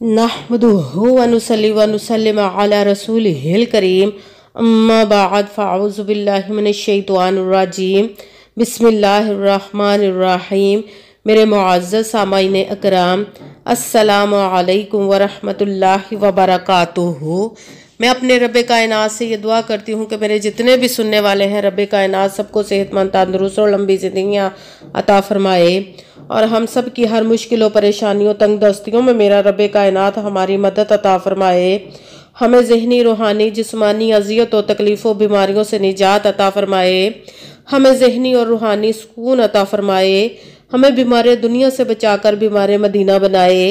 नहमदुहु व नुसल्ली व नुसल्लिम अला रसूलिहिल करीम अम्मा बाद फ़अऊज़ु बिल्लाहि मिनश शैतानिर रजीम बिस्मिल्लाहिर्रहमानिर रहीम। मेरे मुअज़्ज़ज़ सामाईन अकराम, अस्सलामु अलैकुम व रहमतुल्लाहि व बरकातुहू। मैं अपने रब्बे कायनात से ये दुआ करती हूँ कि मेरे जितने भी सुनने वाले हैं रब्बे कायनात सबको सेहतमंद, तंदुरुस्त और लंबी ज़िंदगियाँ अता फरमाए और हम सब की हर मुश्किलों, परेशानियों, तंग दस्तियों में मेरा रब्बे कायनात हमारी मदद अता फरमाए। हमें ज़हनी, रूहानी, जिस्मानी अज़ियत और तकलीफ़ों, बीमारियों से निजात अता फरमाए। हमें ज़हनी और रूहानी सुकून अता फरमाए। हमें बीमार दुनिया से बचाकर बीमार मदीना बनाए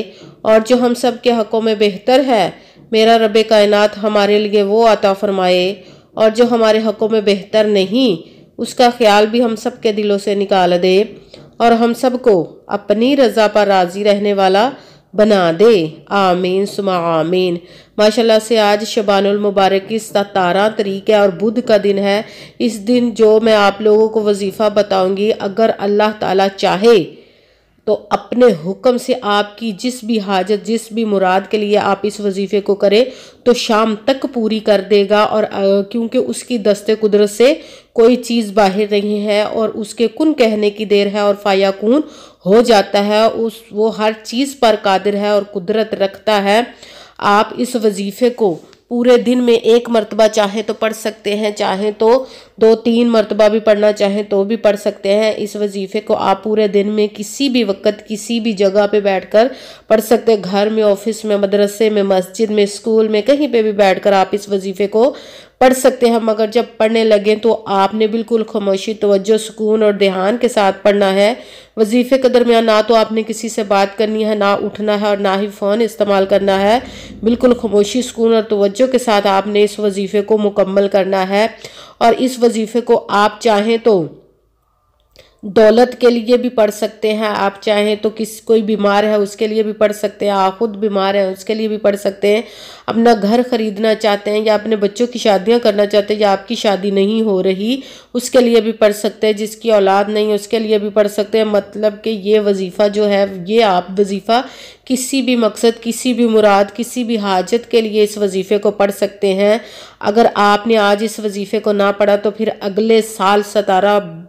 और जो हम सब के हक़ों में बेहतर है मेरा रब्बे कायनात हमारे लिए वो अता फरमाए, और जो हमारे हक़ों में बेहतर नहीं उसका ख्याल भी हम सब के दिलों से निकाल दे और हम सब को अपनी रज़ा पर राज़ी रहने वाला बना दे। आमीन सुमा आमीन। माशाल्लाह से आज शबानुल मुबारक की 17 तारीख है और बुध का दिन है। इस दिन जो मैं आप लोगों को वजीफ़ा बताऊंगी, अगर अल्लाह ताला चाहे तो अपने हुक्म से आपकी जिस भी हाजत, जिस भी मुराद के लिए आप इस वजीफ़े को करें तो शाम तक पूरी कर देगा। और क्योंकि उसकी दस्ते कुदरत से कोई चीज़ बाहर नहीं है और उसके कुन कहने की देर है और फायाकून हो जाता है। वो हर चीज़ पर कादिर है और कुदरत रखता है। आप इस वजीफ़े को पूरे दिन में एक मरतबा चाहे तो पढ़ सकते हैं, चाहे तो 2-3 मरतबा भी पढ़ना चाहें तो भी पढ़ सकते हैं। इस वजीफ़े को आप पूरे दिन में किसी भी वक्त, किसी भी जगह पे बैठकर पढ़ सकते हैं। घर में, ऑफिस में, मदरसे में, मस्जिद में, स्कूल में, कहीं पे भी बैठकर आप इस वजीफ़े को पढ़ सकते हैं। मगर जब पढ़ने लगे तो आपने बिल्कुल खामोशी, तवज्जो, सुकून और ध्यान के साथ पढ़ना है। वजीफ़े के दरमियान ना तो आपने किसी से बात करनी है, ना उठना है और ना ही फ़ोन इस्तेमाल करना है। बिल्कुल खामोशी, सुकून और तवज्जो के साथ आपने इस वजीफ़े को मुकम्मल करना है। और इस वजीफ़े को आप चाहें तो दौलत के लिए भी पढ़ सकते हैं, आप चाहें तो कोई बीमार है उसके लिए भी पढ़ सकते हैं, आप खुद बीमार हैं उसके लिए भी पढ़ सकते हैं, अपना घर ख़रीदना चाहते हैं या अपने बच्चों की शादियां करना चाहते हैं या आपकी शादी नहीं हो रही उसके लिए भी पढ़ सकते हैं, जिसकी औलाद नहीं उसके लिए भी पढ़ सकते हैं। मतलब कि ये वजीफ़ा जो है, ये आप वजीफ़ा किसी भी मकसद, किसी भी मुराद, किसी भी हाजत के लिए इस वजीफ़े को पढ़ सकते हैं। अगर आपने आज इस वजीफ़े को ना पढ़ा तो फिर अगले साल 17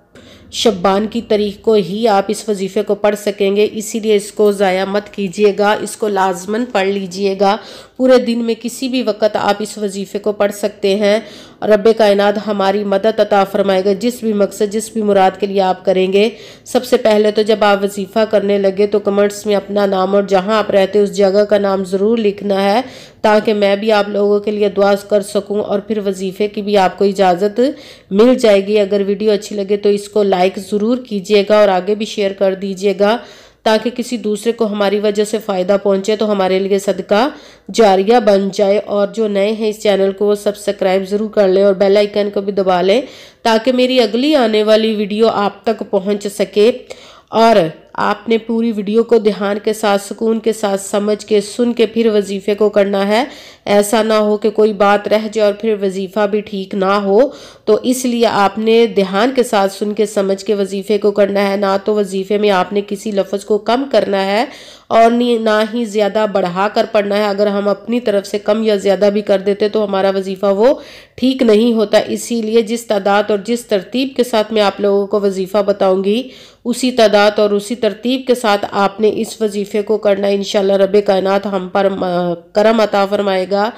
शब्बान की तारीख को ही आप इस वजीफ़े को पढ़ सकेंगे। इसीलिए इसको ज़ाया मत कीजिएगा, इसको लाजमन पढ़ लीजिएगा। पूरे दिन में किसी भी वक्त आप इस वजीफ़े को पढ़ सकते हैं। रब्बे कायनात हमारी मदद अता फरमाएगा जिस भी मकसद, जिस भी मुराद के लिए आप करेंगे। सबसे पहले तो जब आप वजीफ़ा करने लगे तो कमेंट्स में अपना नाम और जहां आप रहते हैं उस जगह का नाम ज़रूर लिखना है, ताकि मैं भी आप लोगों के लिए दुआ कर सकूं और फिर वजीफ़े की भी आपको इजाज़त मिल जाएगी। अगर वीडियो अच्छी लगे तो इसको लाइक ज़रूर कीजिएगा और आगे भी शेयर कर दीजिएगा, ताकि किसी दूसरे को हमारी वजह से फ़ायदा पहुंचे तो हमारे लिए सदका जारिया बन जाए। और जो नए हैं इस चैनल को वो सब्सक्राइब ज़रूर कर लें और बेल आइकन को भी दबा लें, ताकि मेरी अगली आने वाली वीडियो आप तक पहुंच सके। और आपने पूरी वीडियो को ध्यान के साथ, सुकून के साथ समझ के, सुन के फिर वजीफ़े को करना है। ऐसा ना हो कि कोई बात रह जाए और फिर वजीफ़ा भी ठीक ना हो। तो इसलिए आपने ध्यान के साथ, सुन के, समझ के वजीफ़े को करना है। ना तो वजीफ़े में आपने किसी लफ्ज़ को कम करना है और ना ही ज़्यादा बढ़ा कर पढ़ना है। अगर हम अपनी तरफ से कम या ज़्यादा भी कर देते तो हमारा वजीफ़ा वो ठीक नहीं होता। इसीलिए जिस तादाद और जिस तरतीब के साथ मैं आप लोगों को वजीफ़ा बताऊंगी उसी तादाद और उसी तरतीब के साथ आपने इस वजीफ़े को करना। इंशाल्लाह रब्बे कायनात हम पर करम अता फरमाएगा।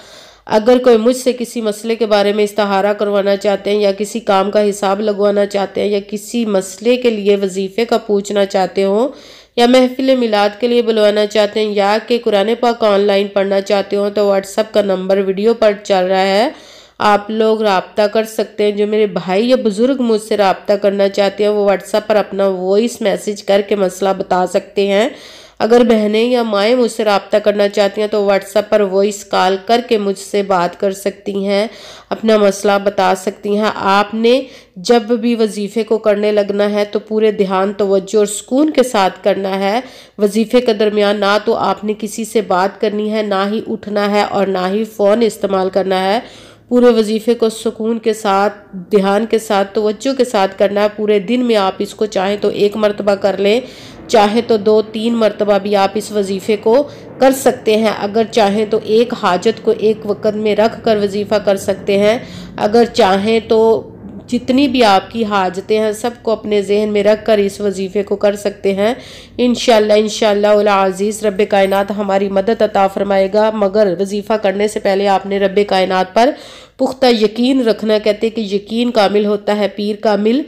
अगर कोई मुझसे किसी मसले के बारे में इस्तिहारा करवाना चाहते हैं या किसी काम का हिसाब लगवाना चाहते हैं या किसी मसले के लिए वजीफ़े का पूछना चाहते हो या महफिल मिलाद के लिए बुलवाना चाहते हैं या कि कुरान पाक ऑनलाइन पढ़ना चाहते हो तो व्हाट्सएप का नंबर वीडियो पर चल रहा है, आप लोग राब्ता कर सकते हैं। जो मेरे भाई या बुज़ुर्ग मुझसे राब्ता करना चाहते हैं वो व्हाट्सएप पर अपना वॉइस मैसेज करके मसला बता सकते हैं। अगर बहनें या माएँ मुझसे रब्ता करना चाहती हैं तो व्हाट्सएप पर वॉइस कॉल करके मुझसे बात कर सकती हैं, अपना मसला बता सकती हैं। आपने जब भी वजीफ़े को करने लगना है तो पूरे ध्यान, तवज्जो और सुकून के साथ करना है। वजीफ़े के दरमियान ना तो आपने किसी से बात करनी है, ना ही उठना है और ना ही फ़ोन इस्तेमाल करना है। पूरे वजीफ़े को सुकून के साथ, ध्यान के साथ, तवज्जो के साथ करना है। पूरे दिन में आप इसको चाहें तो एक मरतबा कर लें, چاہے تو 2-3 مرتبہ بھی آپ اس وظیفے کو کر سکتے ہیں، اگر چاہیں تو ایک حاجت کو ایک وقت میں رکھ کر وظیفہ کر سکتے ہیں، اگر چاہیں تو جتنی بھی آپ کی حاجتیں ہیں سب کو اپنے ذہن میں رکھ کر اس وظیفے کو کر سکتے ہیں۔ انشاءاللہ العزیز رب کائنات ہماری مدد عطا فرمائے گا، مگر وظیفہ کرنے سے پہلے آپ نے رب کائنات پر پختہ یقین رکھنا۔ کہتے کہ یقین کامل ہوتا ہے، پیر کامل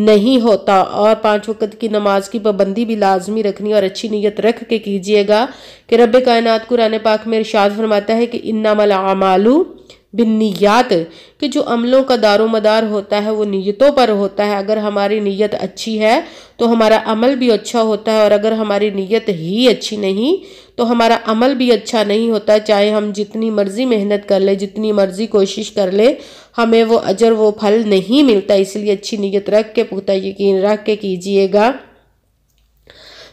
نہیں ہوتا۔ اور 5 وقت کی نماز کی پابندی بھی لازمی رکھنی اور اچھی نیت رکھ کے کیجئے گا کہ رب کائنات قرآن پاک میں ارشاد فرماتا ہے کہ انما الاعمال بالنیات، کہ جو عملوں کا دار و مدار ہوتا ہے وہ نیتوں پر ہوتا ہے۔ اگر ہماری نیت اچھی ہے تو ہمارا عمل بھی اچھا ہوتا ہے، اور اگر ہماری نیت ہی اچھی نہیں تو ہمارا عمل بھی اچھا نہیں ہوتا۔ چاہے ہم جتنی مرضی محنت کر لیں، جتنی مرضی کوشش کر لیں، ہمیں وہ اجر وہ پھل نہیں ملتا۔ اس لیے اچھی نیت رکھ کے پختہ یقین رکھ کے کیجئے گا۔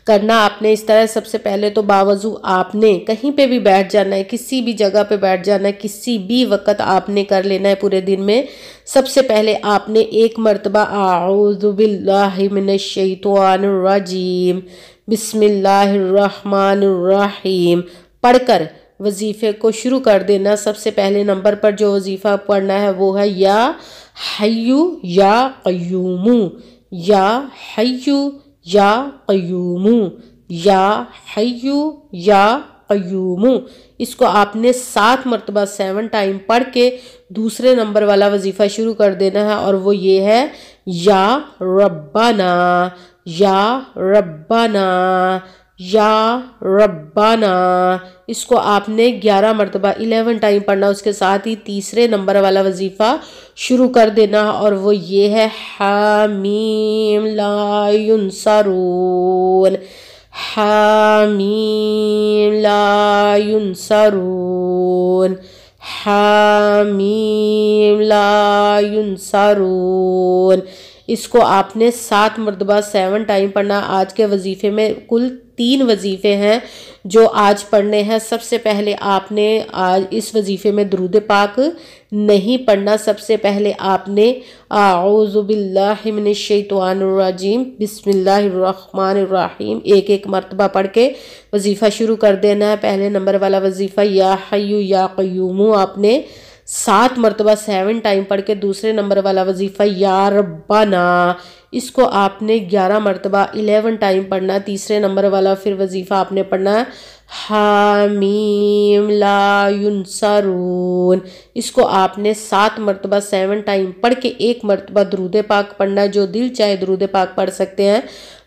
کرنا آپ نے اس طرح، سب سے پہلے تو باوضو آپ نے کہیں پہ بھی بیٹھ جانا ہے، کسی بھی جگہ پہ بیٹھ جانا ہے، کسی بھی وقت آپ نے کر لینا ہے پورے دن میں۔ سب سے پہلے آپ نے 1 مرتبہ اعوذ باللہ من الشیطان الرجیم بسم اللہ الرحمن الرحیم پڑھ کر وظیفے کو شروع کر دینا۔ سب سے پہلے نمبر پر جو وظیفہ پڑھنا ہے وہ ہے یا حیو یا قیوم، یا حیو یا قیوم، یا حیو یا قیوم۔ اس کو آپ نے 7 مرتبہ 7 ٹائم پڑھ کے دوسرے نمبر والا وظیفہ شروع کر دینا ہے، اور وہ یہ ہے یا ربنا، یا ربنا، یا ربنا۔ اس کو آپ نے 11 مرتبہ 11 ٹائم پڑھنا، اس کے ساتھ ہی تیسرے نمبر والا وظیفہ شروع کر دینا، اور وہ یہ ہے حامیم لا ینصرون، حامیم لا ینصرون، حامیم لا ینصرون۔ اس کو آپ نے 7 مرتبہ 7 ٹائم پڑھنا۔ آج کے وظیفے میں کل 3 وظیفے ہیں جو آج پڑھنے ہیں۔ سب سے پہلے آپ نے آج اس وظیفے میں درود پاک نہیں پڑھنا۔ سب سے پہلے آپ نے اعوذ باللہ من الشیطان الرجیم بسم اللہ الرحمن الرحیم 1 مرتبہ پڑھ کے وظیفہ شروع کر دینا ہے۔ پہلے نمبر والا وظیفہ یا حیو یا قیوم آپ نے 7 مرتبہ 7 ٹائم پڑھ کے دوسرے نمبر والا وظیفہ یا ربنا، اس کو آپ نے 11 مرتبہ 11 ٹائم پڑھنا۔ تیسرے نمبر والا پھر وظیفہ آپ نے پڑھنا ہے حامیم لا ینصرون، اس کو آپ نے 7 مرتبہ 7 ٹائم پڑھ کے 1 مرتبہ درود پاک پڑھنا۔ جو دل چاہے درود پاک پڑھ سکتے ہیں،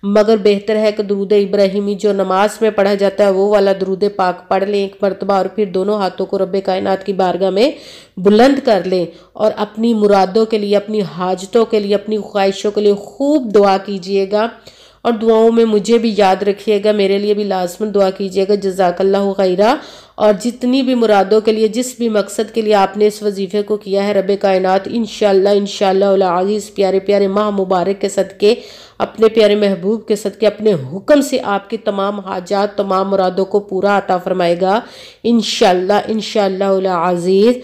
مگر بہتر ہے کہ درود ابراہیمی جو نماز میں پڑھا جاتا ہے وہ والا درود پاک پڑھ لیں 1 مرتبہ، اور پھر دونوں ہاتھوں کو رب کائنات کی بارگاہ میں بلند کر لیں، اور اپنی مرادوں کے لیے، اپنی حاجتوں کے لیے، اپنی خواہشوں کے لیے خوب دعا کیجئے گا، اور دعاؤں میں مجھے بھی یاد رکھیے گا، میرے لیے بھی لازماً دعا کیجئے گا۔ جزاک اللہ خیرہ۔ اور جتنی بھی مرادوں کے لیے، جس بھی مقصد کے لیے آپ نے اس وظیفے کو کیا ہے، رب کائنات انشاءاللہ العزیز پیارے پیارے ماہ مبارک کے صدقے، اپنے پیارے محبوب کے صدقے، اپنے حکم سے آپ کی تمام حاجات، تمام مرادوں کو پورا عطا فرمائے گا انشاءاللہ العزیز۔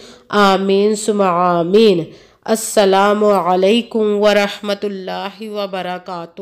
آمین ثم آمین۔ السلام علیکم ورحمۃ اللہ وبرکاتہ۔